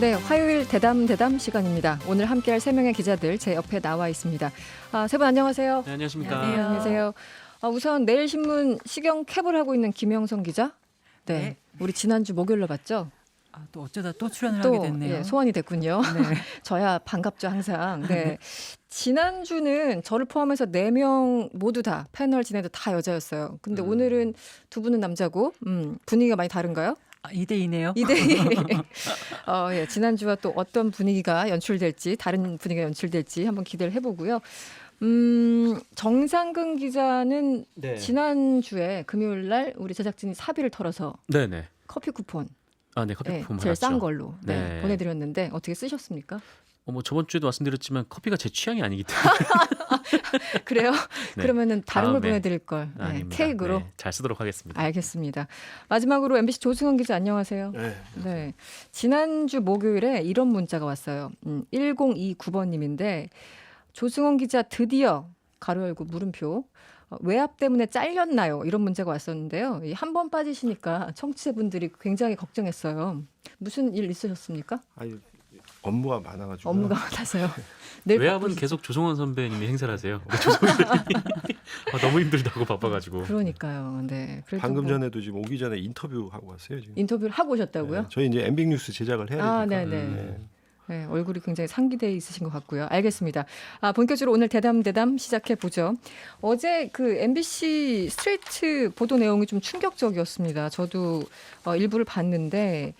네, 화요일 대담 시간입니다. 오늘 함께할 3명의 기자들 제 옆에 나와 있습니다. 세 분 안녕하세요. 네, 안녕하십니까. 안녕하세요. 우선 내일신문 시경 캡을 하고 있는 김영선 기자. 네, 우리 지난주 목요일로 봤죠? 또 어쩌다 또 출연을 하게 됐네요. 예, 소환이 됐군요. 네. 저야 반갑죠 항상. 네. 지난주는 저를 포함해서 4명 모두 다 패널 진행자 다 여자였어요. 근데 오늘은 두 분은 남자고 분위기가 많이 다른가요? 2대2네요. 2대2. 예, 지난주와 또 어떤 분위기가 연출될지, 다른 분위기가 연출될지 한번 기대를 해보고요. 정상근 기자는 네. 지난주에 금요일 날 우리 제작진이 사비를 털어서 네네. 커피 쿠폰, 네, 커피 쿠폰 제일 받았죠. 싼 걸로 네. 보내드렸는데 어떻게 쓰셨습니까? 뭐 저번 주에도 말씀드렸지만 커피가 제 취향이 아니기 때문에 그래요? 네. 그러면 다른 걸 다음에. 보내드릴 걸. 네, 아닙니다. 케이크로. 네, 잘 쓰도록 하겠습니다. 알겠습니다. 마지막으로 MBC 조승원 기자 안녕하세요. 네. 지난주 목요일에 이런 문자가 왔어요. 1029번님인데 조승원 기자 드디어 가로 열고 물음표 외압 때문에 잘렸나요? 이런 문자가 왔었는데요. 한 번 빠지시니까 청취자분들이 굉장히 걱정했어요. 무슨 일 있으셨습니까? 아니, 업무가 많아가지고. 업무가 많아서요. 늘 외압은 바쁘시죠? 계속 조성원 선배님이 행사를 하세요. 조성원 선배님이 너무 힘들다고 바빠가지고. 그러니까요. 네. 그래도 방금 뭐 전에도 지금 오기 전에 인터뷰 하고 왔어요. 지금. 인터뷰를 하고 오셨다고요? 네, 저희 이제 MBC 뉴스 제작을 해야 되니까. 네네. 네, 얼굴이 굉장히 상기돼 있으신 것 같고요. 알겠습니다. 본격적으로 오늘 대담 시작해 보죠. 어제 그 MBC 스트레이트 보도 내용이 좀 충격적이었습니다. 저도 일부를 봤는데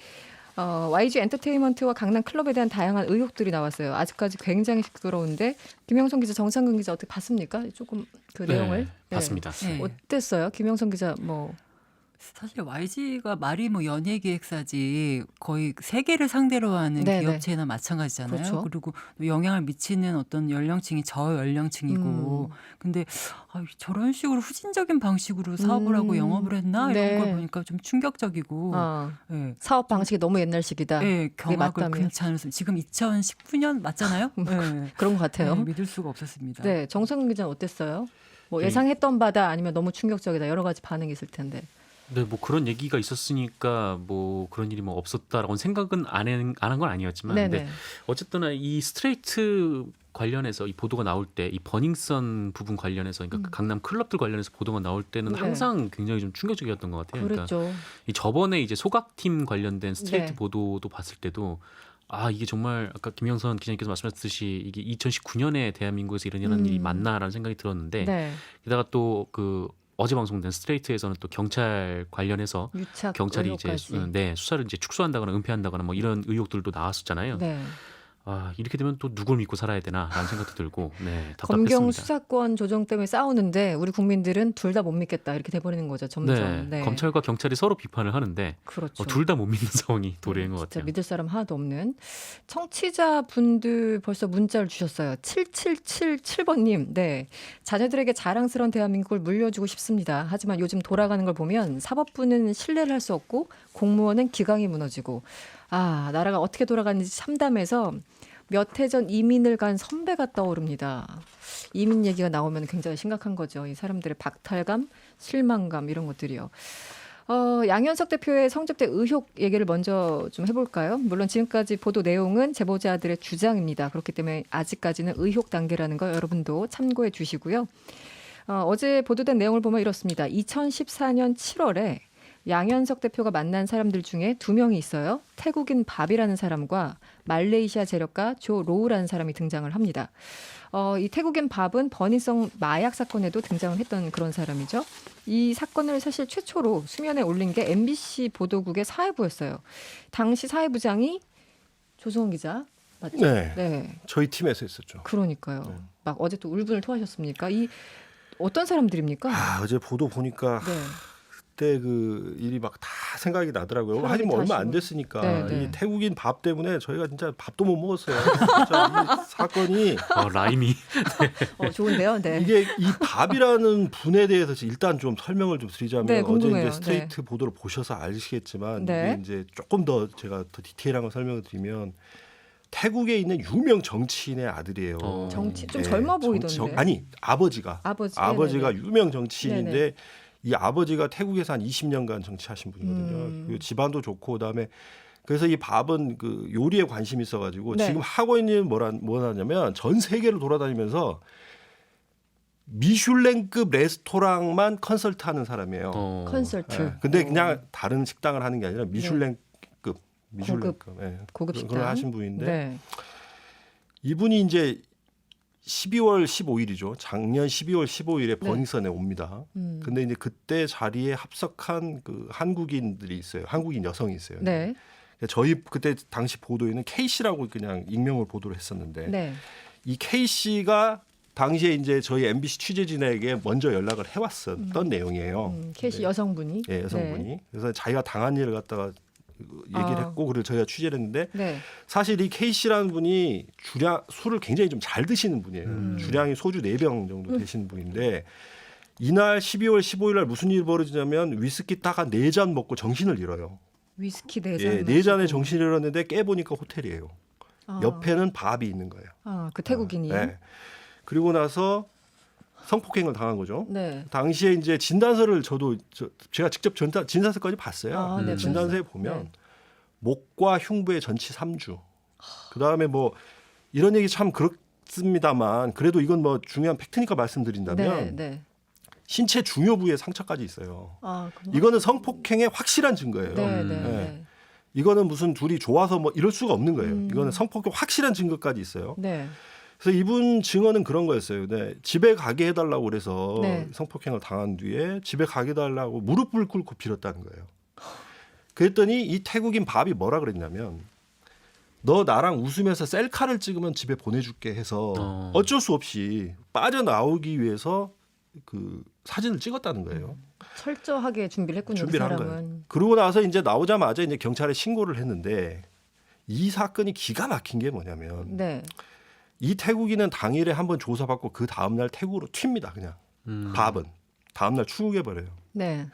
YG 엔터테인먼트와 강남 클럽에 대한 다양한 의혹들이 나왔어요. 아직까지 굉장히 시끄러운데 김영선 기자, 정상근 기자 어떻게 봤습니까? 조금 그 내용을 봤습니다. 네. 어땠어요? 김영선 기자 뭐. 사실 YG가 말이 뭐 연예기획사지 거의 세계를 상대로 하는 네네. 기업체나 마찬가지잖아요. 그렇죠. 그리고 또 영향을 미치는 어떤 연령층이 저연령층이고 근데 저런 식으로 후진적인 방식으로 사업을 하고 영업을 했나 네. 이런 걸 보니까 좀 충격적이고 네. 사업 방식이 너무 옛날식이다. 네, 그게 경악을 맞다면 괜찮았어요. 지금 2019년 맞잖아요. 네. 그런 것 같아요. 네, 믿을 수가 없었습니다. 네, 정상근 기자는 어땠어요? 뭐 네. 예상했던 바다 아니면 너무 충격적이다 여러 가지 반응이 있을 텐데. 네, 뭐 그런 얘기가 있었으니까 뭐 그런 일이 뭐 없었다라고는 생각은 안 한 건 아니었지만, 네네. 근데 어쨌든 이 스트레이트 관련해서 이 보도가 나올 때 이 버닝썬 부분 관련해서 그러니까 그 강남 클럽들 관련해서 보도가 나올 때는 네. 항상 굉장히 좀 충격적이었던 것 같아요. 그러니까 그랬죠. 이 저번에 이제 소각팀 관련된 스트레이트 네. 보도도 봤을 때도 이게 정말 아까 김영선 기자님께서 말씀하셨듯이 이게 2019년에 대한민국에서 이런 일이 맞나라는 생각이 들었는데 네. 게다가 또 그 어제 방송된 스트레이트에서는 또 경찰 관련해서 유착 경찰이 이제 의혹까지. 수사를 이제 축소한다거나 은폐한다거나 뭐 이런 의혹들도 나왔었잖아요. 네. 이렇게 되면 또 누굴 믿고 살아야 되나라는 생각도 들고, 네, 검경 답답했습니다. 수사권 조정 때문에 싸우는데 우리 국민들은 둘 다 못 믿겠다 이렇게 돼버리는 거죠. 점점. 네, 검찰과 경찰이 서로 비판을 하는데 그렇죠. 둘 다 못 믿는 상황이 도래인 것 진짜 같아요. 믿을 사람 하나도 없는 청취자분들 벌써 문자를 주셨어요. 7777번님. 네. 자녀들에게 자랑스러운 대한민국을 물려주고 싶습니다. 하지만 요즘 돌아가는 걸 보면 사법부는 신뢰를 할 수 없고 공무원은 기강이 무너지고 나라가 어떻게 돌아가는지 참담해서 몇 해 전 이민을 간 선배가 떠오릅니다. 이민 얘기가 나오면 굉장히 심각한 거죠. 이 사람들의 박탈감, 실망감 이런 것들이요. 양현석 대표의 성접대 의혹 얘기를 먼저 좀 해볼까요? 물론 지금까지 보도 내용은 제보자들의 주장입니다. 그렇기 때문에 아직까지는 의혹 단계라는 거 여러분도 참고해 주시고요. 어제 보도된 내용을 보면 이렇습니다. 2014년 7월에 양현석 대표가 만난 사람들 중에 2명이 있어요. 태국인 밥이라는 사람과 말레이시아 재력가 조 로우라는 사람이 등장을 합니다. 이 태국인 밥은 버닝썬 마약 사건에도 등장을 했던 그런 사람이죠. 이 사건을 사실 최초로 수면에 올린 게 MBC 보도국의 사회부였어요. 당시 사회부장이 조성원 기자 맞죠? 네. 네. 저희 팀에서 했었죠. 그러니까요. 네. 막 어제 또 울분을 토하셨습니까? 이 어떤 사람들입니까? 어제 보도 보니까 네. 그때 그 일이 막 다 생각이 나더라고요. 사람이 하지만 얼마 다시 안 됐으니까 네, 네. 이 태국인 밥 때문에 저희가 진짜 밥도 못 먹었어요. 진짜 이 사건이 라임이 좋은데요. 네. 이게 이 밥이라는 분에 대해서 일단 좀 설명을 좀 드리자면 네, 어제 궁금해요. 이제 스트레이트 보도를 보셔서 아시겠지만 네. 이게 이제 조금 더 제가 더 디테일한 걸 설명을 드리면 태국에 있는 유명 정치인의 아들이에요. 정치 좀 네, 젊어 보이던데. 아니 아버지가 아버지가 유명 정치인인데 네네. 이 아버지가 태국에서 한 20년간 정치하신 분이거든요. 그리고 집안도 좋고 그다음에 그래서 이 밥은 그 요리에 관심이 있어가지고 네. 지금 하고 있는 뭐냐면 전 세계를 돌아다니면서 미슐랭급 레스토랑만 컨설트하는 사람이에요. 컨설트. 예. 근데 그냥 다른 식당을 하는 게 아니라 미슐랭급, 예. 고급 그런 식당. 하신 분인데 네. 이분이 이제 12월 15일이죠. 작년 12월 15일에 네. 버닝썬에 옵니다. 음. 근데 이제 그때 자리에 합석한 그 한국인들이 있어요. 한국인 여성이 있어요. 네. 저희 그때 당시 보도에는 K 씨라고 그냥 익명을 보도를 했었는데 네. 이 K 씨가 당시에 이제 저희 MBC 취재진에게 먼저 연락을 해왔었던 내용이에요. 케이시 네. 여성분이. 예, 여성분이. 네. 그래서 자기가 당한 일을 갖다가 얘기를 했고, 그리고 저희가 취재를 했는데 네. 사실 이 K 씨라는 분이 술을 굉장히 좀 잘 드시는 분이에요. 주량이 소주 4병 정도 되시는 분인데 이날 12월 15일 날 무슨 일이 벌어지냐면 위스키 딱 한 4잔 먹고 정신을 잃어요. 위스키 4잔. 예, 4잔에 정신을 잃었는데 깨보니까 호텔이에요. 아. 옆에는 밥이 있는 거예요. 아, 그 태국인이요? 네. 그리고 나서 성폭행을 당한 거죠. 네. 당시에 이제 진단서를 제가 직접 진단서까지 봤어요. 아, 네, 진단서에 보셨어요. 보면 네. 목과 흉부에 전치 3주. 그다음에 뭐 이런 얘기 참 그렇습니다만 그래도 이건 뭐 중요한 팩트니까 말씀드린다면 네, 네. 신체 중요 부위에 상처까지 있어요. 아, 이거는 성폭행의 확실한 증거예요. 네, 네, 네. 네. 이거는 무슨 둘이 좋아서 뭐 이럴 수가 없는 거예요. 음. 이거는 성폭행 확실한 증거까지 있어요. 네. 그래서 이분 증언은 그런 거였어요. 네, 집에 가게 해달라고 그래서 네. 성폭행을 당한 뒤에 집에 가게 해달라고 무릎을 꿇고 빌었다는 거예요. 그랬더니 이 태국인 밥이 뭐라 그랬냐면 너 나랑 웃으면서 셀카를 찍으면 집에 보내줄게 해서 어쩔 수 없이 빠져나오기 위해서 그 사진을 찍었다는 거예요. 철저하게 준비를 했군요. 준비를 그 한 사람은. 거예요. 그러고 나서 이제 나오자마자 이제 경찰에 신고를 했는데 이 사건이 기가 막힌 게 뭐냐면 네. 이 태국인은 당일에 한번 조사받고 그 다음날 태국으로 튑니다. 그냥 밥은 다음날 출국해버려요. 네.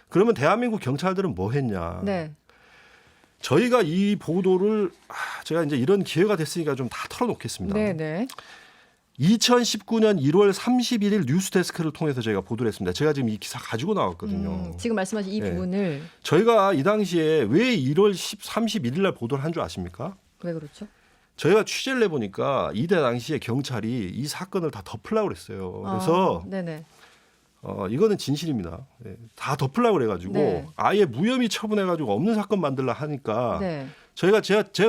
그러면 대한민국 경찰들은 뭐 했냐. 네. 저희가 이 보도를 제가 이제 이런 기회가 됐으니까 좀 다 털어놓겠습니다. 네, 네. 2019년 1월 31일 뉴스데스크를 통해서 저희가 보도를 했습니다. 제가 지금 이 기사 가지고 나왔거든요. 지금 말씀하신 이 네. 부분을 저희가 이 당시에 왜 1월 31일 날 보도를 한 줄 아십니까? 왜 그렇죠? 저희가 취재를 해보니까 이때 당시에 경찰이 이 사건을 다 덮으려고 그랬어요. 그래서 네네. 이거는 진실입니다. 네, 다 덮으려고 그래가지고 네. 아예 무혐의 처분해가지고 없는 사건 만들려 하니까 네. 제가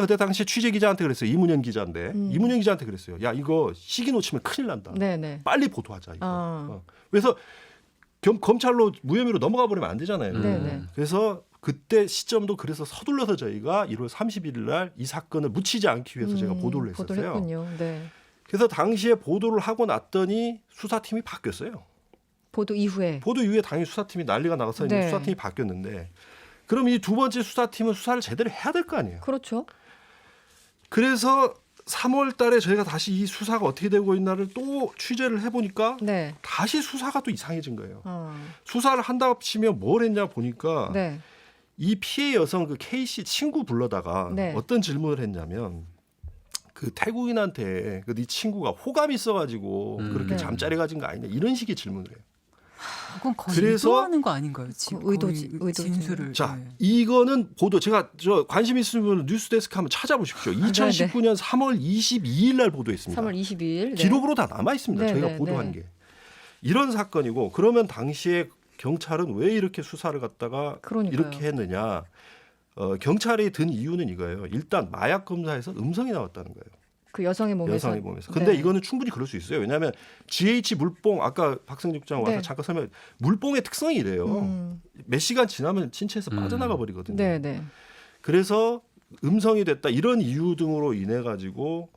그때 당시에 취재 기자한테 그랬어요. 이문현 기자인데 이문현 기자한테 그랬어요. 야 이거 시기 놓치면 큰일 난다. 네네. 빨리 보도하자. 이거. 아. 그래서 검찰로 무혐의로 넘어가 버리면 안 되잖아요. 네네. 그래서 그때 시점도 그래서 서둘러서 저희가 1월 31일 날 이 사건을 묻히지 않기 위해서 제가 보도를 했었어요. 보도를 했군요. 네. 그래서 당시에 보도를 하고 났더니 수사팀이 바뀌었어요. 보도 이후에. 보도 이후에 당연히 수사팀이 난리가 나서 네. 수사팀이 바뀌었는데 그럼 이 두 번째 수사팀은 수사를 제대로 해야 될 거 아니에요. 그렇죠. 그래서 3월 달에 저희가 다시 이 수사가 어떻게 되고 있나를 또 취재를 해보니까 네. 다시 수사가 또 이상해진 거예요. 어. 수사를 한다 치면 뭘 했냐 보니까 네. 이 피해 여성 그 K 씨 친구 불러다가 네. 어떤 질문을 했냐면 그 태국인한테 그 네 친구가 호감이 있어가지고 그렇게 네. 잠자리 가진 거 아니냐 이런 식의 질문을 해요. 그건 거의 그래서- 의도하는 거 아닌가요? 지금 의도지, 거의 의도지. 진술을. 자, 네. 이거는 보도 제가 관심 있으신 분은 뉴스데스크 한번 찾아보십시오. 2019년 3월 22일 날 보도했습니다. 3월 22일. 네. 기록으로 다 남아 있습니다. 네, 저희가 네, 보도한 네. 게 이런 사건이고 그러면 당시에 경찰은 왜 이렇게 수사를 갖다가 그러니까요. 이렇게 했느냐? 경찰이 든 이유는 이거예요. 일단 마약 검사에서 음성이 나왔다는 거예요. 그 여성의 몸에서. 여성의 몸에서. 근데 네. 이거는 충분히 그럴 수 있어요. 왜냐하면 GH 물뽕 아까 박승직 장 와서 네. 잠깐 설명. 물뽕의 특성이 이래요. 몇 시간 지나면 신체에서 빠져나가 버리거든요. 네, 네. 그래서 음성이 됐다 이런 이유 등으로 인해 가지고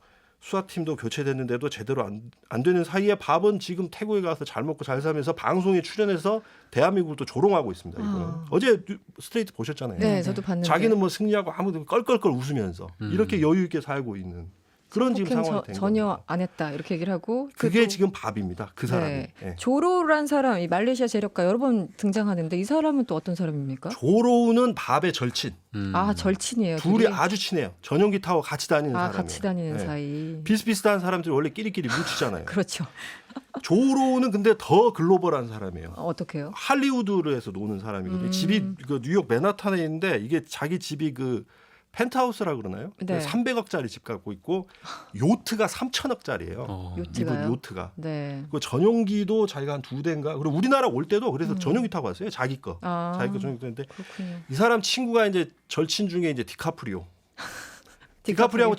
수사팀도 교체됐는데도 제대로 안 되는 사이에 밥은 지금 태국에 가서 잘 먹고 잘 살면서 방송에 출연해서 대한민국을 또 조롱하고 있습니다. 이거는. 어제 스트레이트 보셨잖아요. 네, 저도 봤는데. 자기는 뭐 승리하고 아무도 껄껄껄 웃으면서 이렇게 여유 있게 살고 있는 그런 지금 폭행 상황이 된 전혀 겁니다. 안 했다 이렇게 얘기를 하고 그게 또- 지금 밥입니다. 그 사람이. 네. 예. 조로란 사람, 이 말레이시아 재력가 여러 번 등장하는데 이 사람은 또 어떤 사람입니까? 조로우는 밥의 절친. 아 절친이에요. 둘이 아주 친해요. 전용기 타고 같이 다니는 아 사람이에요. 같이 다니는 네. 사이. 비슷비슷한 사람들이 원래 끼리끼리 뭉치잖아요. 그렇죠. 조로우는 근데 더 글로벌한 사람이에요. 어떻게요? 할리우드에서 노는 사람이거든요. 집이 그 뉴욕 맨하탄에 있는데 이게 자기 집이 그 펜트하우스라 그러나요? 네. 300억짜리 집 갖고 있고 요트가 3천억짜리예요. 요트가요? 이분 요트가. 네. 그 전용기도 자기가 한 2대인가. 그리고 우리나라 올 때도 그래서 전용기 타고 왔어요. 자기 거. 아, 자기 거 전용기 타는데 그렇군요. 이 사람 친구가 이제 절친 중에 이제 디카프리오. 디카프리오하고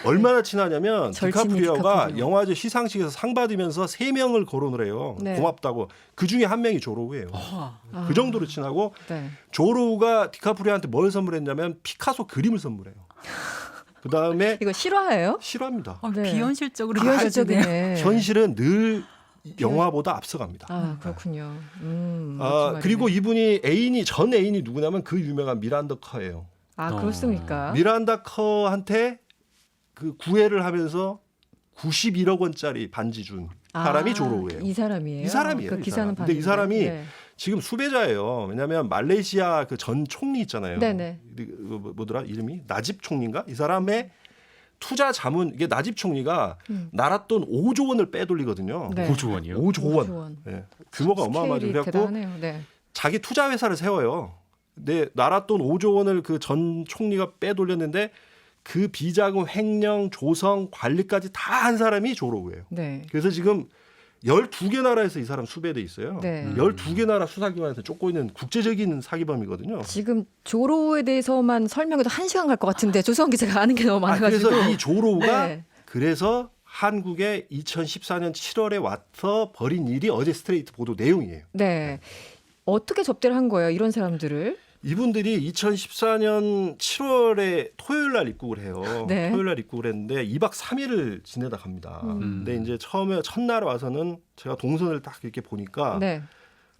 얼마나 친하냐면 절친이 디카프리오가 디카프리오. 영화제 시상식에서 상 받으면서 3명을 거론을 해요. 네. 고맙다고. 그 중에 한 명이 조로우예요. 와. 아, 그 정도로 친하고 네. 조로우가 디카프리오한테 뭘 선물했냐면 피카소 그림을 선물해요. 그 다음에 이거 실화예요? 실화입니다. 네. 비현실적으로 비현실적이네. 현실은 늘 영화보다 앞서갑니다. 아, 그렇군요. 멋진 그리고 말이네. 이분이 애인이 전 애인이 누구냐면 그 유명한 미란다 커예요. 아, 그렇습니까? 미란다 커한테 그 구애를 하면서 91억 원짜리 반지 준 사람이 아, 조로우예요. 이 사람이에요. 이 사람이에요, 그 이 기사는 사람. 근데 이 봤는데. 사람이 네. 지금 수배자예요. 왜냐하면 말레이시아 그 전 총리 있잖아요. 네네. 뭐더라 이름이 나집 총리인가? 이 사람의 투자 자문 이게 나집 총리가 나라 돈 5조 원을 빼돌리거든요. 네. 5조 원이요? 5조 원. 5조 원. 예. 규모가 어마어마하죠. 스케일이 그래갖고 대단하네요. 네. 자기 투자 회사를 세워요. 근데 나라 돈 5조 원을 그 전 총리가 빼돌렸는데 그 비자금 횡령, 조성, 관리까지 다 한 사람이 조로우예요. 네. 그래서 지금 12개 나라에서 이 사람 수배돼 있어요. 네. 12개 나라 수사기관에서 쫓고 있는 국제적인 사기범이거든요. 지금 조로우에 대해서만 설명해도 1시간 갈 것 같은데 조성 기자가 아는 게 너무 많아가지고. 그래서 이 조로우가 네. 그래서 한국에 2014년 7월에 와서 벌인 일이 어제 스트레이트 보도 내용이에요. 네. 어떻게 접대를 한 거예요? 이런 사람들을? 이분들이 2014년 7월에 토요일 날 입국을 해요. 네. 토요일 날 입국을 했는데 2박 3일을 지내다 갑니다. 근데 이제 처음에 첫날 와서는 제가 동선을 딱 이렇게 보니까 네.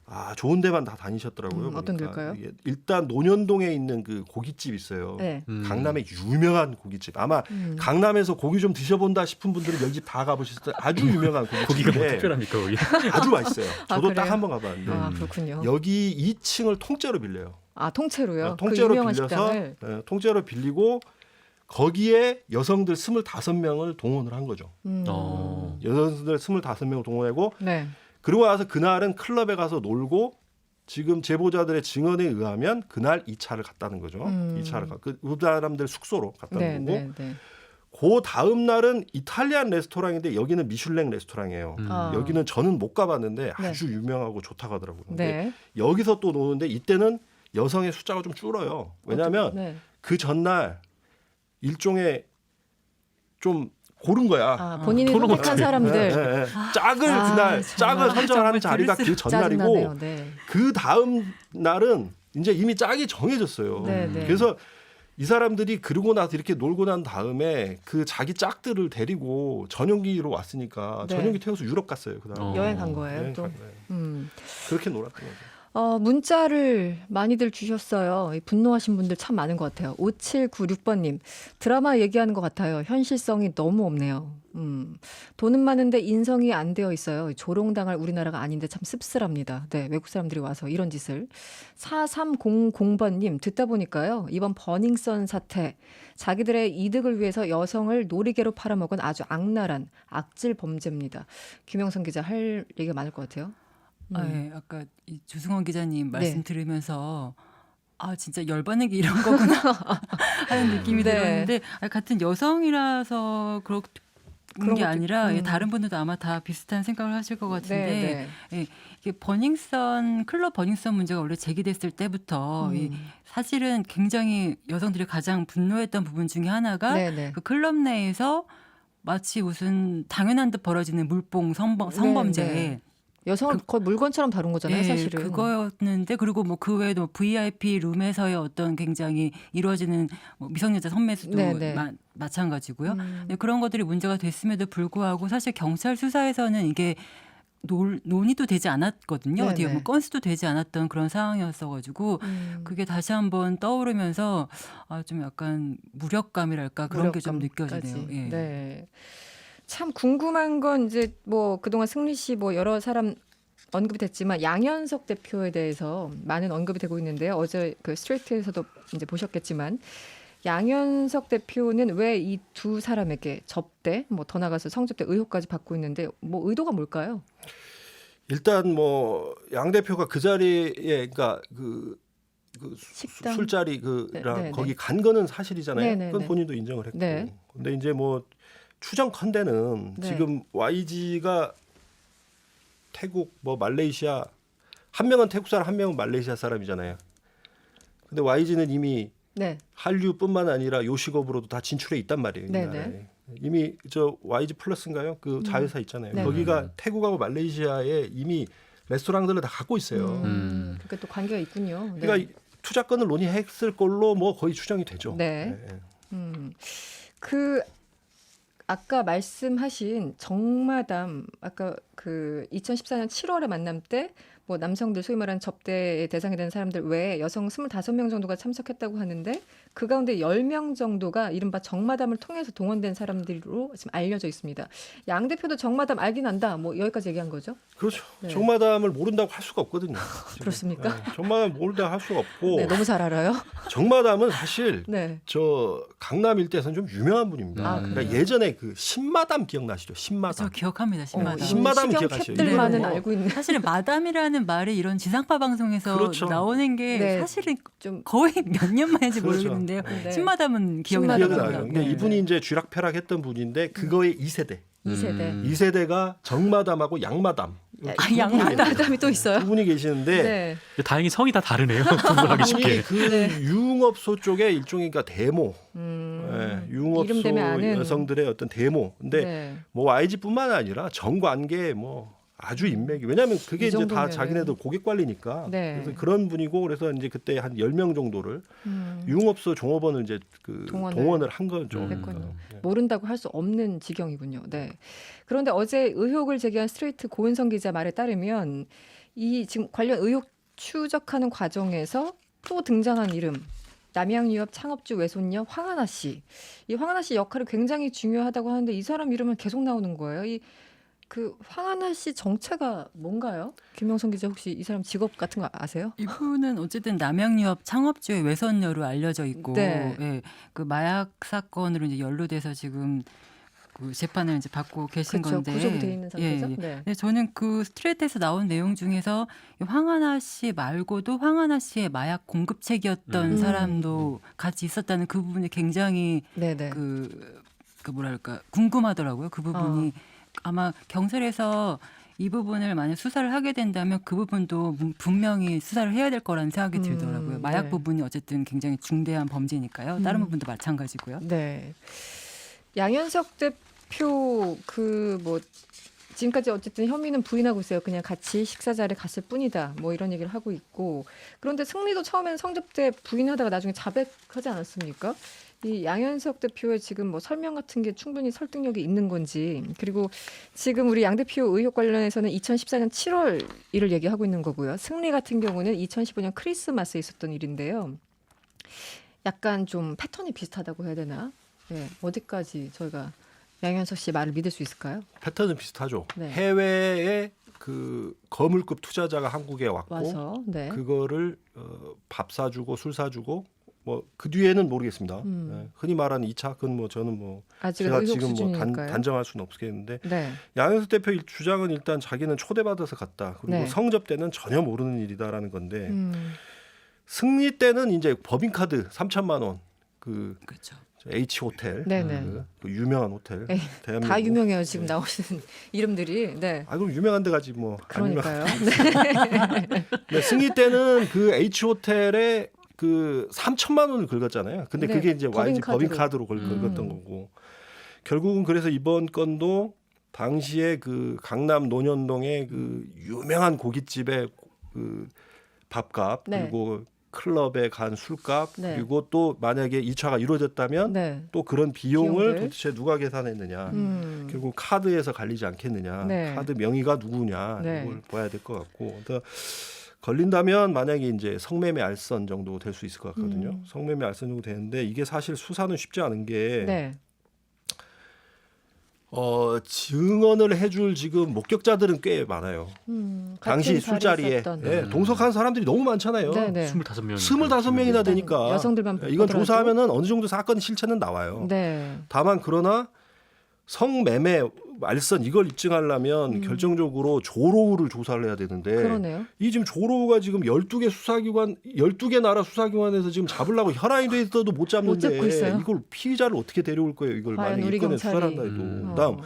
아, 좋은 데만 다 다니셨더라고요. 어떤 보니까. 데일까요? 이게 일단 논현동에 있는 그 고깃집 있어요. 네. 강남의 유명한 고깃집. 아마 강남에서 고기 좀 드셔본다 싶은 분들은 여기 집 다 가보셨을 때 아주 유명한 고기가 뭐 고깃집인데 특별합니까 거기? 아주 맛있어요. 아, 저도 그래요? 딱 한 번 가봤는데 아, 그렇군요. 여기 2층을 통째로 빌려요. 아, 통째로요? 통째로 그 유명한 빌려서 식당을? 통째로 빌리고 거기에 여성들 25명을 동원을 한 거죠. 여성들 25명을 동원하고 네. 그러고 나서 그날은 클럽에 가서 놀고 지금 제보자들의 증언에 의하면 그날 2차를 갔다는 거죠. 2차를 그 사람들 숙소로 갔다는 네, 거고. 네, 네. 그 다음 날은 이탈리안 레스토랑인데 여기는 미슐랭 레스토랑이에요. 아. 여기는 저는 못 가봤는데 아주 유명하고 좋다고 하더라고요. 근데 네. 여기서 또 노는데 이때는 여성의 숫자가 좀 줄어요. 왜냐하면 네. 그 전날 일종의 좀 고른 거야. 아, 본인이 토론 선택한 사람들. 예. 짝을 아, 그날 정말. 짝을 선정하는 자리가 그 전날이고 짜증나네요. 네. 그 다음 날은 이제 이미 짝이 정해졌어요. 네, 네. 그래서 이 사람들이 그러고 나서 이렇게 놀고 난 다음에 그 자기 짝들을 데리고 전용기로 왔으니까 네. 전용기 태워서 유럽 갔어요. 그다음 여행 간 거예요, 여행 또? 간 거예요. 음. 그렇게 놀았던 거죠. 문자를 많이들 주셨어요. 이 분노하신 분들 참 많은 것 같아요. 5796번님, 드라마 얘기하는 것 같아요. 현실성이 너무 없네요. 돈은 많은데 인성이 안 되어 있어요. 조롱당할 우리나라가 아닌데 참 씁쓸합니다. 네, 외국 사람들이 와서 이런 짓을. 4300번님, 듣다 보니까요. 이번 버닝썬 사태, 자기들의 이득을 위해서 여성을 놀이개로 팔아먹은 아주 악랄한 악질 범죄입니다. 김영선 기자 할 얘기가 많을 것 같아요. 네, 아까 이 조승원 기자님 말씀 네. 들으면서 아 진짜 열받는 게 이런 거구나 하는 느낌이 네. 들었는데 같은 여성이라서 그런 그런 게 것도- 아니라 다른 분들도 아마 다 비슷한 생각을 하실 것 같은데 네, 이게 버닝썬 클럽 버닝썬 문제가 원래 제기됐을 때부터 네. 이 사실은 굉장히 여성들이 가장 분노했던 부분 중에 하나가 네, 네. 그 클럽 내에서 마치 무슨 당연한 듯 벌어지는 물뽕 성범죄 네. 여성을 거의 물건처럼 다룬 거잖아요, 예, 사실은. 그거였는데 그리고 뭐 그 외에도 VIP 룸에서의 어떤 굉장히 이루어지는 뭐 미성년자 선매수도 네, 네. 마찬가지고요. 네, 그런 것들이 문제가 됐음에도 불구하고 사실 경찰 수사에서는 이게 논의도 되지 않았거든요. 네, 어디에 네. 뭐 건수도 되지 않았던 그런 상황이었어가지고 그게 다시 한번 떠오르면서 좀 약간 무력감이랄까 그런 게 좀 무력감까지. 느껴지네요. 예. 네. 참 궁금한 건 이제 뭐 그동안 승리 씨 뭐 여러 사람 언급이 됐지만 양현석 대표에 대해서 많은 언급이 되고 있는데요. 어제 그 스트레이트에서도 이제 보셨겠지만 양현석 대표는 왜 이 두 사람에게 접대, 뭐 더 나가서 성접대 의혹까지 받고 있는데 뭐 의도가 뭘까요? 일단 뭐 양 대표가 그 자리에 그러니까 그 그 식당? 술자리 그랑 네, 네, 거기 네. 간 거는 사실이잖아요. 네, 네, 그건 네. 본인도 인정을 했고. 네. 근데 이제 뭐 추정컨대는 네. 지금 YG가 태국 뭐 말레이시아 한 명은 태국 사람 한 명은 말레이시아 사람이잖아요. 근데 YG는 이미 네. 한류뿐만 아니라 요식업으로도 다 진출해 있단 말이에요. 이 네, 나라에. 이미 저 YG 플러스인가요? 그 자회사 있잖아요. 네. 거기가 태국하고 말레이시아에 이미 레스토랑들을 다 갖고 있어요. 그러니까 또 관계가 있군요. 네. 그러니까 이 투자권을 논의했을 걸로 뭐 거의 추정이 되죠. 네. 그 아까 말씀하신 정마담 아까 그 2014년 7월에 만남 때 뭐 남성들 소위 말하는 접대의 대상이 되는 사람들 외에 여성 25명 정도가 참석했다고 하는데 그 가운데 10명 정도가 이른바 정마담을 통해서 동원된 사람들로 지금 알려져 있습니다. 양 대표도 정마담 알긴 안다. 뭐 여기까지 얘기한 거죠? 그렇죠. 네. 정마담을 모른다고 할 수가 없거든요. 지금. 그렇습니까? 네, 정마담 모른다고 할 수가 없고 네, 너무 잘 알아요. 정마담은 사실 네. 저 강남 일대에서는 좀 유명한 분입니다. 아, 그러니까 그래요? 예전에 그 신마담 기억나시죠? 저 신마담. 기억합니다. 신마담. 신마담 식용 기억하시죠? 캡들만은 네. 알고 있는 사실은 마담이라는 말이 이런 지상파 방송에서 그렇죠. 나오는 게 네. 사실은 좀 거의 몇 년 만인지 그렇죠. 모르겠는데요. 네. 신마담은 기억이 신마담. 기억이 나요. 나요. 근데 네. 이분이 이제 쥐락펴락했던 분인데 그거의 2세대. 2세대. 2세대가 정마담하고 양마담. 아, 양마담이 또 있어요? 두 분이 계시는데 네. 다행히 성이 다 다르네요. 구분하기 쉽게. 그 유흥업소 쪽에 일종의 그러니까 데모, 유흥업소 이름 되면 아는. 여성들의 어떤 데모. 근데 네. 뭐 YG뿐만 아니라 정관계 뭐 아주 인맥이 왜냐하면 그게 이 이제 다 정도면은. 자기네들 고객 관리니까 네. 그래서 그런 분이고 그래서 이제 그때 한 10명 정도를 유흥업소 종업원을 이제 그 동원을 한 거죠. 했군요. 네. 모른다고 할 수 없는 지경이군요. 네. 그런데 어제 의혹을 제기한 스트레이트 고은성 기자 말에 따르면 이 지금 관련 의혹 추적하는 과정에서 또 등장한 이름 남양유업 창업주 외손녀 황하나 씨. 이 황하나 씨 역할이 굉장히 중요하다고 하는데 이 사람 이름은 계속 나오는 거예요. 그 황하나 씨 정체가 뭔가요? 김영선 기자 혹시 이 사람 직업 같은 거 아세요? 이분은 어쨌든 남양유업 창업주의 외손녀로 알려져 있고, 네. 예, 그 마약 사건으로 이제 연루돼서 지금 그 재판을 이제 받고 계신 그렇죠. 건데, 구속돼 있는 상태죠. 예, 예. 네. 네, 저는 그 스트레이트에서 나온 내용 중에서 이 황하나 씨 말고도 황하나 씨의 마약 공급책이었던 사람도 같이 있었다는 그 부분이 굉장히 네네. 그 뭐랄까 궁금하더라고요. 그 부분이 아마 경찰에서 이 부분을 만약 수사를 하게 된다면 그 부분도 분명히 수사를 해야 될 거라는 생각이 들더라고요. 마약 네. 부분이 어쨌든 굉장히 중대한 범죄니까요. 다른 부분도 마찬가지고요. 네. 양현석 대표 그 뭐 지금까지 어쨌든 혐의는 부인하고 있어요. 그냥 같이 식사 자리에 갔을 뿐이다. 뭐 이런 얘기를 하고 있고. 그런데 승리도 처음에는 성접대 부인하다가 나중에 자백하지 않았습니까? 이 양현석 대표의 지금 뭐 설명 같은 게 충분히 설득력이 있는 건지 그리고 지금 우리 양 대표 의혹 관련해서는 2014년 7월 일을 얘기하고 있는 거고요. 승리 같은 경우는 2015년 크리스마스에 있었던 일인데요. 약간 좀 패턴이 비슷하다고 해야 되나? 네, 어디까지 저희가 양현석 씨 말을 믿을 수 있을까요? 패턴은 비슷하죠. 네. 해외에 그 거물급 투자자가 한국에 왔고 와서 네. 그거를 밥 사주고 술 사주고 뭐 그 뒤에는 모르겠습니다. 네. 흔히 말하는 2차 그건 뭐 저는 뭐 아직은 제가 의혹 지금 뭐 수준이니까요. 단정할 수는 없겠는데 네. 양현석 대표 주장은 일단 자기는 초대받아서 갔다. 그리고 네. 성접대는 전혀 모르는 일이다라는 건데 승리 때는 이제 법인카드 3천만 원 그 그렇죠. H 호텔 네네. 그 유명한 호텔 에이, 대한민국 다 유명해요 지금 나오시는 이름들이. 네. 아 그럼 유명한 데 가지 뭐 안 유명한 그러니까요. 네, 승리 때는 그 H 호텔에 그 3천만 원을 긁었잖아요. 근데 네, 그게 이제 YG 법인카드로. 법인카드로 긁었던 거고 결국은 그래서 이번 건도 당시에 그 강남 논현동의 그 유명한 고깃집의 그 밥값 네. 그리고 클럽에 간 술값 네. 그리고 또 만약에 2차가 이루어졌다면 네. 또 그런 비용을 비용들. 도대체 누가 계산했느냐. 결국 카드에서 갈리지 않겠느냐. 네. 카드 명의가 누구냐. 네. 이걸 봐야 될 것 같고. 그래서 걸린다면 만약에 이제 성매매 알선 정도 될 수 있을 것 같거든요. 성매매 알선 정도 되는데 이게 사실 수사는 쉽지 않은 게 네. 증언을 해줄 지금 목격자들은 꽤 많아요. 당시 같은 자리에 술자리에 있었던. 예, 동석한 사람들이 너무 많잖아요. 네네. 25명. 25명이나 되니까 여성들만 이건 보더라도. 조사하면은 어느 정도 사건 실체는 나와요. 네. 다만 그러나 성매매 말선 이걸 입증하려면 결정적으로 조로우를 조사를 해야 되는데 그러네요. 이 지금 조로우가 지금 12개 수사기관 12개 나라 수사기관에서 지금 잡으려고 혈안이 돼 있어도 못 잡는데 못 잡고 있어요. 이걸 피의자를 어떻게 데려올 거예요? 이걸 과연 만약에 우리 이건에 경찰이. 수사를 한다 해도. 그다음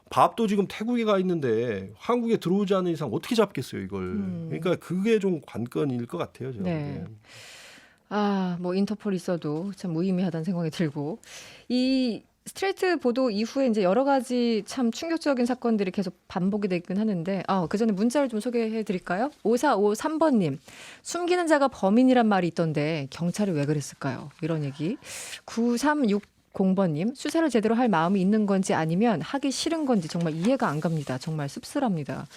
밥도 지금 태국에 가 있는데 한국에 들어오지 않는 이상 어떻게 잡겠어요, 이걸. 그러니까 그게 좀 관건일 것 같아요, 저는. 네. 뭐 인터폴 있어도 참 무의미하다는 생각이 들고 이 스트레이트 보도 이후에 이제 여러 가지 참 충격적인 사건들이 계속 반복이 되긴 하는데 그 전에 문자를 좀 소개해 드릴까요? 5453번님 숨기는 자가 범인이란 말이 있던데 경찰이 왜 그랬을까요? 이런 얘기. 9360번님 수사를 제대로 할 마음이 있는 건지 아니면 하기 싫은 건지 정말 이해가 안 갑니다. 정말 씁쓸합니다.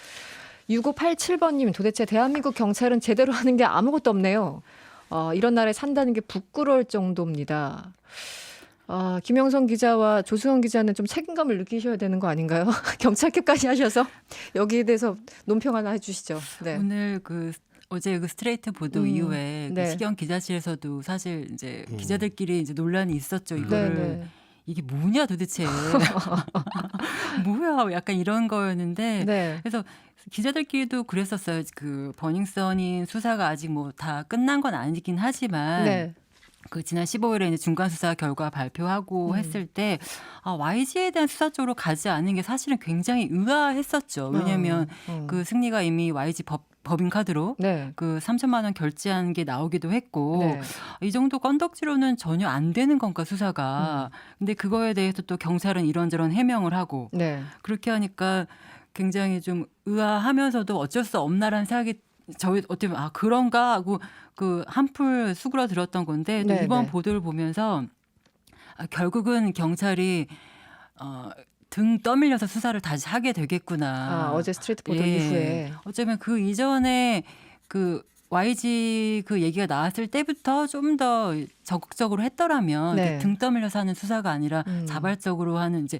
6587번님 도대체 대한민국 경찰은 제대로 하는 게 아무것도 없네요. 이런 나라에 산다는 게 부끄러울 정도입니다. 김영선 기자와 조승원 기자는 좀 책임감을 느끼셔야 되는 거 아닌가요? 경찰캐까지 하셔서 여기에 대해서 논평 하나 해주시죠. 네. 오늘 어제 그 스트레이트 보도 이후에 네. 그 시경 기자실에서도 사실 이제 기자들끼리 이제 논란이 있었죠. 이거를 네. 이게 뭐냐 도대체 뭐야 약간 이런 거였는데 네. 그래서 기자들끼리도 그랬었어요. 그 버닝썬이 수사가 아직 뭐 다 끝난 건 아니긴 하지만 네. 그 지난 15일에 이제 중간 수사 결과 발표하고 했을 때 YG에 대한 수사 쪽으로 가지 않은 게 사실은 굉장히 의아했었죠. 왜냐하면 그 승리가 이미 YG 법인 카드로 네. 그 3천만 원 결제한 게 나오기도 했고 네. 이 정도 건덕지로는 전혀 안 되는 건가 수사가. 근데 그거에 대해서 또 경찰은 이런저런 해명을 하고 네. 그렇게 하니까 굉장히 좀 의아하면서도 어쩔 수 없나라는 생각이 저희 어떻게 보면 그런가 하고 그 한풀 수그러들었던 건데 또 네, 이번 네. 보도를 보면서 결국은 경찰이 등 떠밀려서 수사를 다시 하게 되겠구나. 어제 스트레이트 보도 이후에. 어쩌면 그 이전에 그 YG 그 얘기가 나왔을 때부터 좀 더 적극적으로 했더라면 네. 이렇게 등 떠밀려서 하는 수사가 아니라 자발적으로 하는 이제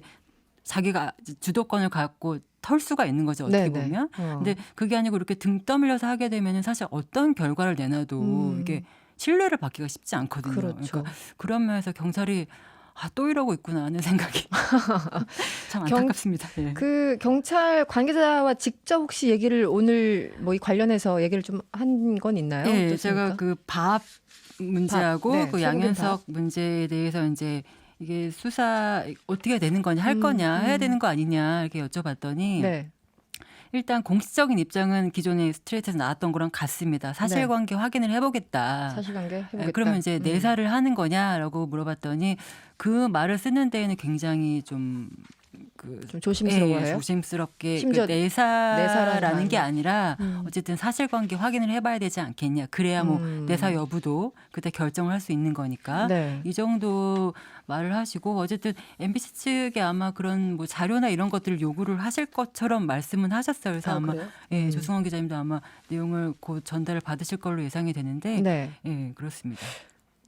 자기가 주도권을 갖고 털 수가 있는 거죠. 어떻게 네네. 보면. 근데 그게 아니고 이렇게 등 떠밀려서 하게 되면은 사실 어떤 결과를 내놔도 이게 신뢰를 받기가 쉽지 않거든요. 그렇죠. 그러니까 그런 면에서 경찰이 또 이러고 있구나 하는 생각이 참 안타깝습니다. 예. 그 경찰 관계자와 직접 혹시 얘기를 오늘 뭐 이 관련해서 얘기를 좀 한 건 있나요? 네, 어떻습니까? 제가 그 밥 문제하고 네, 그 태국인 양현석 문제에 대해서 이제 이게 수사 어떻게 되는 거냐 할 거냐 해야 되는 거 아니냐 이렇게 여쭤봤더니 네. 일단 공식적인 입장은 기존에 스트레이트에서 나왔던 거랑 같습니다. 사실관계 확인을 해보겠다. 사실관계 해보겠다. 그러면 이제 내사를 하는 거냐라고 물어봤더니 그 말을 쓰는 데에는 굉장히 좀 조심스러워해요. 조심스럽게 심지어 내사라는 게 말. 아니라 어쨌든 사실관계 확인을 해봐야 되지 않겠냐. 그래야 뭐 내사 여부도 그때 결정을 할 수 있는 거니까 네. 이 정도 말을 하시고 어쨌든 MBC 측에 아마 그런 뭐 자료나 이런 것들을 요구를 하실 것처럼 말씀은 하셨어요. 그래서 아마 그래요? 예, 조승원 기자님도 아마 내용을 곧 전달을 받으실 걸로 예상이 되는데 네. 예, 그렇습니다.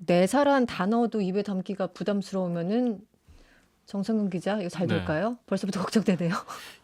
내사란 단어도 입에 담기가 부담스러우면은 정성근 기자 이거 잘 네. 될까요? 벌써부터 걱정되네요.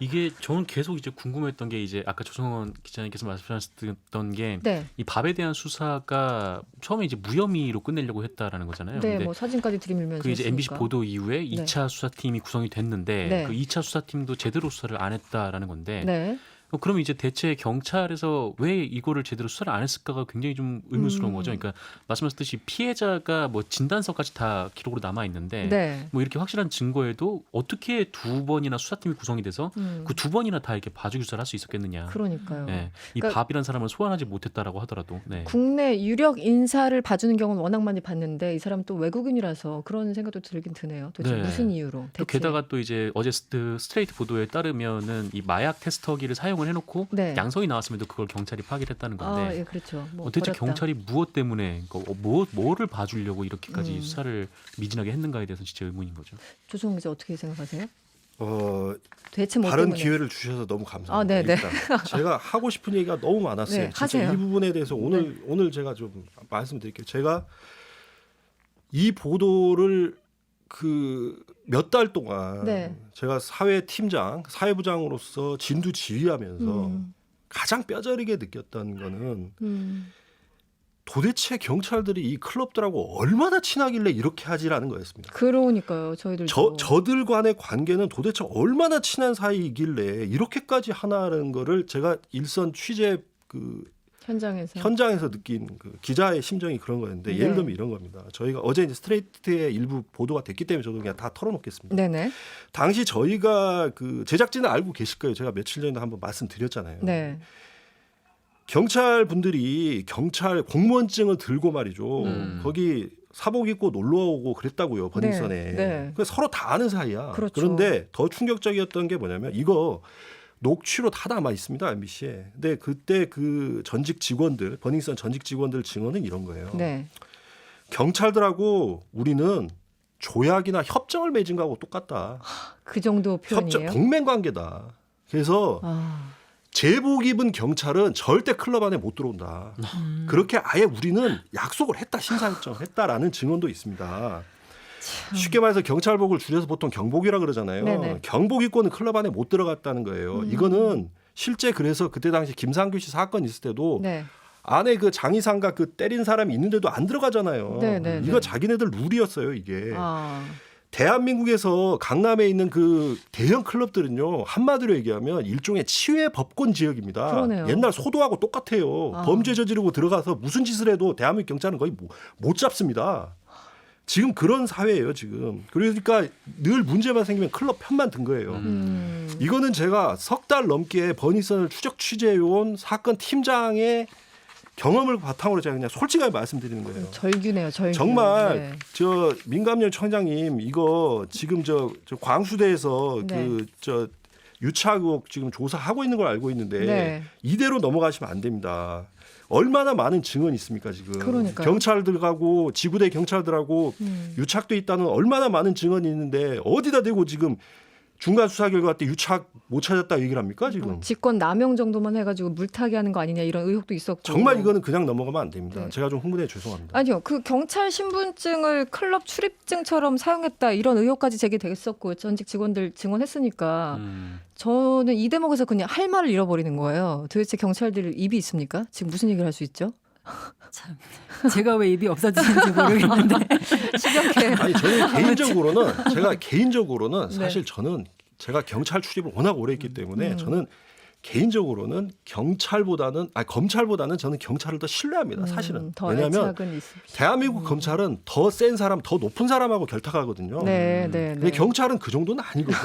이게 저는 계속 이제 궁금했던 게 이제 아까 조성원 기자님께서 말씀하셨던 게 네. 이 밥에 대한 수사가 처음에 이제 무혐의로 끝내려고 했다라는 거잖아요. 네, 근데 뭐 사진까지 들이밀면서 그 이제 MBC 했으니까. 보도 이후에 2차 수사팀이 구성이 됐는데 네. 그 2차 수사팀도 제대로 수사를 안 했다라는 건데 네. 그럼 이제 대체 경찰에서 왜 이거를 제대로 수사를 안 했을까가 굉장히 좀 의문스러운 거죠. 그러니까 말씀하셨듯이 피해자가 뭐 진단서까지 다 기록으로 남아 있는데 네. 뭐 이렇게 확실한 증거에도 어떻게 두 번이나 수사팀이 구성이 돼서 그 두 번이나 다 이렇게 봐주기 수사를 할 수 있었겠느냐. 그러니까요. 네. 이 그러니까 밥이란 사람을 소환하지 못했다라고 하더라도. 네. 국내 유력 인사를 봐주는 경우는 워낙 많이 봤는데 이 사람 또 외국인이라서 그런 생각도 들긴 드네요. 도대체 네. 무슨 이유로? 또 대체. 게다가 또 이제 어제 스트레이트 보도에 따르면은 이 마약 테스터기를 사용을 해놓고 네. 양성이 나왔음에도 그걸 경찰이 파기를 했다는 건데 예, 그렇죠. 뭐 대체 버렸다. 경찰이 무엇 때문에 뭐를 봐주려고 이렇게까지 수사를 미진하게 했는가에 대해서 진짜 의문인 거죠. 조성훈 기자 어떻게 생각하세요? 대체 어, 뭐 다른 때문에? 기회를 주셔서 너무 감사합니다. 네네. 일단 제가 하고 싶은 얘기가 너무 많았어요. 네, 진짜 하세요. 이 부분에 대해서 오늘 제가 좀 말씀드릴게요. 제가 이 보도를 그 몇 달 동안 네. 제가 사회팀장, 사회부장으로서 진두 지휘하면서 가장 뼈저리게 느꼈던 거는 도대체 경찰들이 이 클럽들하고 얼마나 친하길래 이렇게 하지라는 거였습니다. 그러니까요. 저희들도. 저들 간의 관계는 도대체 얼마나 친한 사이이길래 이렇게까지 하나라는 거를 제가 일선 취재 현장에서 느낀 그 기자의 심정이 그런 거였는데 네. 예를 들면 이런 겁니다. 저희가 어제 이제 스트레이트의 일부 보도가 됐기 때문에 저도 그냥 다 털어놓겠습니다. 네네. 당시 저희가 그 제작진은 알고 계실 거예요. 제가 며칠 전에 한번 말씀드렸잖아요. 네. 경찰 분들이 경찰 공무원증을 들고 말이죠. 거기 사복 입고 놀러 오고 그랬다고요. 버닝썬에. 네. 그 서로 다 아는 사이야. 그렇죠. 그런데 더 충격적이었던 게 뭐냐면 이거 녹취로 다 남아 있습니다. MBC에. 근데 그때 그 전직 직원들, 버닝썬 전직 직원들 증언은 이런 거예요. 네. 경찰들하고 우리는 조약이나 협정을 맺은 거하고 똑같다. 그 정도 표현이에요. 동맹 관계다. 그래서 제복 입은 경찰은 절대 클럽 안에 못 들어온다. 그렇게 아예 우리는 약속을 했다. 심사일정을 했다라는 증언도 있습니다. 쉽게 말해서 경찰복을 줄여서 보통 경복이라 그러잖아요. 네네. 경복 입고는 클럽 안에 못 들어갔다는 거예요. 이거는 실제 그래서 그때 당시 김상규 씨 사건 있을 때도 네. 안에 그 장의상가 그 때린 사람이 있는데도 안 들어가잖아요. 네네네. 이거 자기네들 룰이었어요, 이게. 아. 대한민국에서 강남에 있는 그 대형 클럽들은요 한마디로 얘기하면 일종의 치외 법권 지역입니다. 그러네요. 옛날 소도하고 똑같아요. 범죄 저지르고 들어가서 무슨 짓을 해도 대한민국 경찰은 거의 못 잡습니다. 지금 그런 사회예요 지금. 그러니까 늘 문제만 생기면 클럽 편만 든 거예요. 이거는 제가 석 달 넘게 버닝썬을 추적 취재해온 사건 팀장의 경험을 바탕으로 제가 그냥 솔직하게 말씀드리는 거예요. 절규네요, 절규. 정말 네. 저 민감령 청장님 이거 지금 저 광수대에서 네. 저 유착 의혹 지금 조사하고 있는 걸 알고 있는데 네. 이대로 넘어가시면 안 됩니다. 얼마나 많은 증언이 있습니까 지금. 그러니까요. 경찰들하고 지구대 경찰들하고 유착돼 있다는 얼마나 많은 증언이 있는데 어디다 대고 지금 중간 수사 결과 때 유착 못 찾았다 얘기를 합니까 지금. 직권 남용 정도만 해가지고 물타기 하는 거 아니냐 이런 의혹도 있었고. 정말 이거는 그냥 넘어가면 안 됩니다. 네. 제가 좀 흥분해 죄송합니다. 아니요, 그 경찰 신분증을 클럽 출입증처럼 사용했다 이런 의혹까지 제기됐었고 전직 직원들 증언했으니까 저는 이 대목에서 그냥 할 말을 잃어버리는 거예요. 도대체 경찰들 입이 있습니까? 지금 무슨 얘기를 할 수 있죠? 참 제가 왜 입이 없어지는지 모르겠는데 심각해. 아니 저는 개인적으로는 네. 사실 저는 제가 경찰 출입을 워낙 오래 했기 때문에 저는 개인적으로는 검찰보다는 저는 경찰을 더 신뢰합니다. 사실은. 더 왜냐하면 애착은 있을 수 대한민국 검찰은 더 센 사람, 더 높은 사람하고 결탁하거든요. 네, 네, 근데 네. 경찰은 그 정도는 아니거든.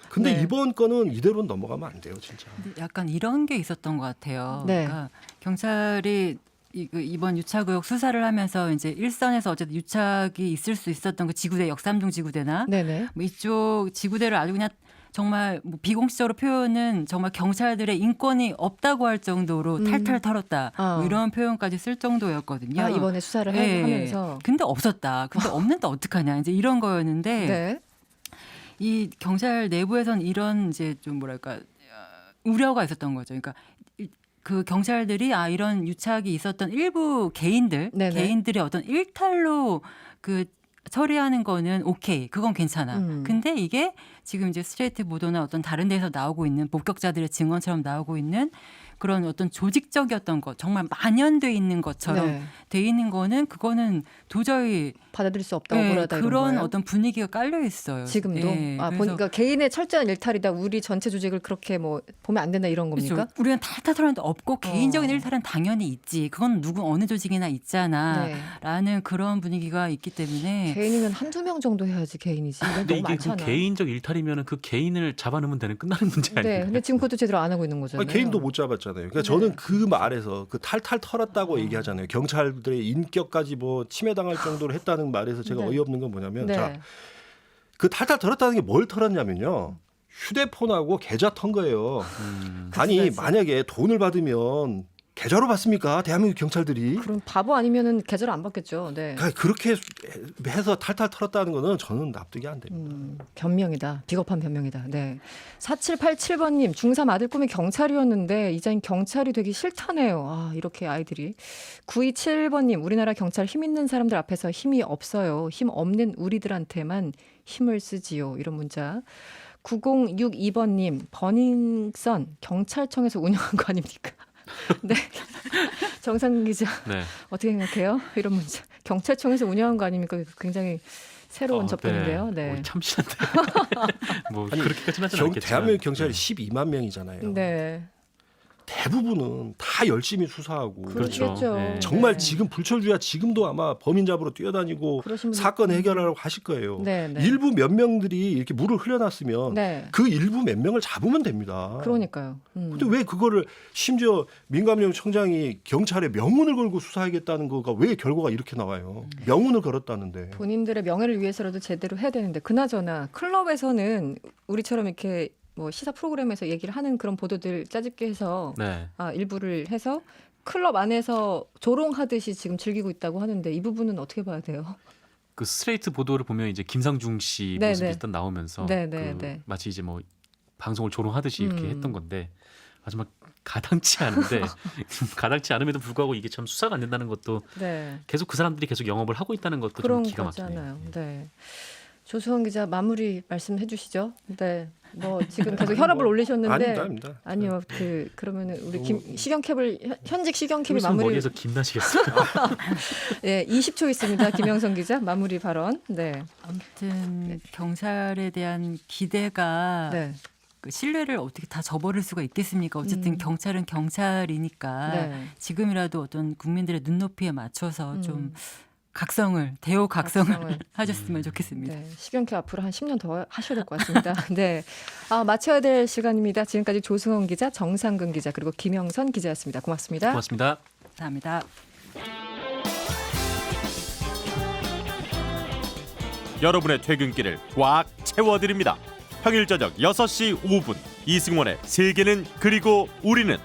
근데 네. 이번 건은 이대로 넘어가면 안 돼요, 진짜. 근데 약간 이런 게 있었던 것 같아요. 네. 그러니까 경찰이 이번 유착 의혹 수사를 하면서 이제 일선에서 어쨌든 유착이 있을 수 있었던 그 지구대 역삼동 지구대나 네네. 뭐 이쪽 지구대를 아주 그냥 정말 뭐 비공식적으로 표현은 정말 경찰들의 인권이 없다고 할 정도로 탈탈 털었다 뭐 이런 표현까지 쓸 정도였거든요. 아, 이번에 수사를 네. 하면서. 근데 없었다. 근데 없는데 어떡하냐 이제 이런 거였는데 네. 이 경찰 내부에서는 이런 이제 좀 뭐랄까 우려가 있었던 거죠. 그러니까 그 경찰들이 이런 유착이 있었던 일부 네네. 개인들의 어떤 일탈로 그 처리하는 거는 오케이. 그건 괜찮아. 근데 이게 지금 이제 스트레이트 보도나 어떤 다른 데서 나오고 있는 목격자들의 증언처럼 나오고 있는 그런 어떤 조직적이었던 것, 정말 만연돼 있는 것처럼 네. 돼 있는 거는 그거는 도저히 받아들일 수 없다고 네, 보라다 이런 그런 거예요? 어떤 분위기가 깔려 있어요. 지금도 그래서 보니까 개인의 철저한 일탈이다. 우리 전체 조직을 그렇게 뭐 보면 안 된다 이런 겁니까? 그렇죠. 우리는 탈탈 털었는데 없고 개인적인 일탈은 당연히 있지. 그건 어느 조직이나 있잖아. 네. 라는 그런 분위기가 있기 때문에 개인이면 한두 명 정도 해야지 개인이지. 이건 근데 너무 이게 그 많잖아. 개인적 일탈이면 그 개인을 잡아놓으면 되는 끝나는 문제 아니에요? 네, 근데 지금 그것도 제대로 안 하고 있는 거잖아요. 개인도 못 잡았잖아요. 그러니까 저는 그 말에서 그 탈탈 털었다고 얘기하잖아요. 경찰들의 인격까지 뭐 침해당할 정도로 했다는 말에서 제가 네. 어이없는 건 뭐냐면 네. 자, 그 탈탈 털었다는 게 뭘 털었냐면요. 휴대폰하고 계좌 턴 거예요. 아니 그치. 만약에 돈을 받으면 계좌로 받습니까? 대한민국 경찰들이. 그럼 바보 아니면은 계좌를 안 받겠죠. 네. 그러니까 그렇게 해서 탈탈 털었다는 거는 저는 납득이 안 됩니다. 변명이다. 비겁한 변명이다. 네. 4787번님, 중3 아들 꿈이 경찰이었는데 이젠 경찰이 되기 싫다네요. 이렇게 아이들이. 927번님, 우리나라 경찰 힘 있는 사람들 앞에서 힘이 없어요. 힘 없는 우리들한테만 힘을 쓰지요. 이런 문자. 9062번님, 버닝썬 경찰청에서 운영한 거 아닙니까? 네. 정상 기자 네. 어떻게 생각해요? 이런 문제. 경찰청에서 운영한 거 아닙니까? 굉장히 새로운 접근인데요. 네. 참신한데. 뭐 아니, 그렇게까지는 하진 않겠지만. 대한민국 경찰이 네. 12만 명이잖아요. 네. 대부분은 다 열심히 수사하고 그렇죠. 그렇겠죠. 네. 정말 네. 지금 불철주야 지금도 아마 범인 잡으러 뛰어다니고 그러신 분들- 사건 해결하려고 하실 거예요. 네, 네. 일부 몇 명들이 이렇게 물을 흘려놨으면 네. 그 일부 몇 명을 잡으면 됩니다. 그러니까요. 근데 왜 그거를 심지어 민감용 청장이 경찰에 명운을 걸고 수사하겠다는 거가 왜 결과가 이렇게 나와요? 명운을 걸었다는데. 본인들의 명예를 위해서라도 제대로 해야 되는데 그나저나 클럽에서는 우리처럼 이렇게 뭐 시사 프로그램에서 얘기를 하는 그런 보도들 짜집게 해서 네. 일부를 해서 클럽 안에서 조롱하듯이 지금 즐기고 있다고 하는데 이 부분은 어떻게 봐야 돼요? 그 스트레이트 보도를 보면 이제 김상중 씨 네, 모습이 네. 일단 나오면서 네, 네, 그 네. 마치 이제 뭐 방송을 조롱하듯이 이렇게 했던 건데 마지막 가당치 않은데 가당치 않음에도 불구하고 이게 참 수사가 안 된다는 것도 네. 계속 그 사람들이 계속 영업을 하고 있다는 것도 좀 그런 기가 막히네요. 거잖아요. 네. 조수원 기자 마무리 말씀해 주시죠. 네. 뭐 지금 계속 혈압을 올리셨는데 아닙니다. 아니요. 그러면은 우리 시경캡을 현직 시경캡이 무슨 마무리 머리에서 김 나시겠어요? 네, 20초 있습니다. 김영선 기자 마무리 발언. 네. 아무튼 경찰에 대한 기대가 네. 그 신뢰를 어떻게 다 저버릴 수가 있겠습니까? 어쨌든 경찰은 경찰이니까 네. 지금이라도 어떤 국민들의 눈높이에 맞춰서 음. 좀 대호 각성을 하셨으면 좋겠습니다. 네, 시경캡 앞으로 한 10년 더 하셔야 될 것 같습니다. 네, 마쳐야 될 시간입니다. 지금까지 조승원 기자, 정상근 기자 그리고 김영선 기자였습니다. 고맙습니다. 고맙습니다. 감사합니다. 여러분의 퇴근길을 꽉 채워드립니다. 평일 저녁 6시 5분 이승원의 세계는 그리고 우리는